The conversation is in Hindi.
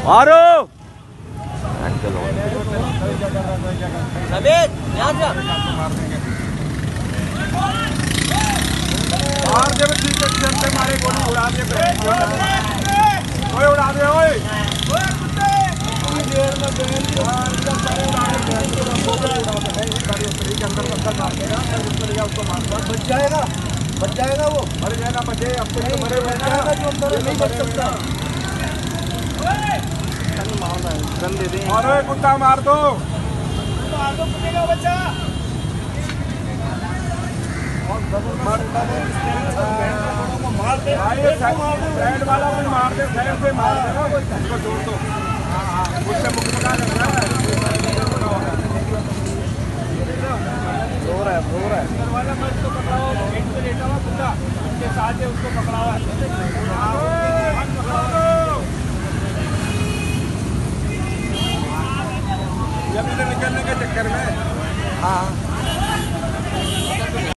मारो मार दे ठीक है, चलते मारे गोली उड़ा दे, कोई उड़ा दे। ओए बच जाएगा, बच जाएगा वो, मर जाएगा, बचे अब तो मरे हुए ना, जो अंदर नहीं बच सकता। गन दे दे और कुत्ता मार दो कुत्ते का बच्चा। मार दे साइड वाला भी मार दे, साइड से मार दे ना, उसको छोड़ दो। उससे मुक्त लगा लेना है, रो रहा है वाला। मैं उसको पकड़ाओ, गेट पे लेटा हुआ कुत्ता उसके साथ है, उसको पकड़ाओ। जब इधर निकलने के चक्कर में हाँ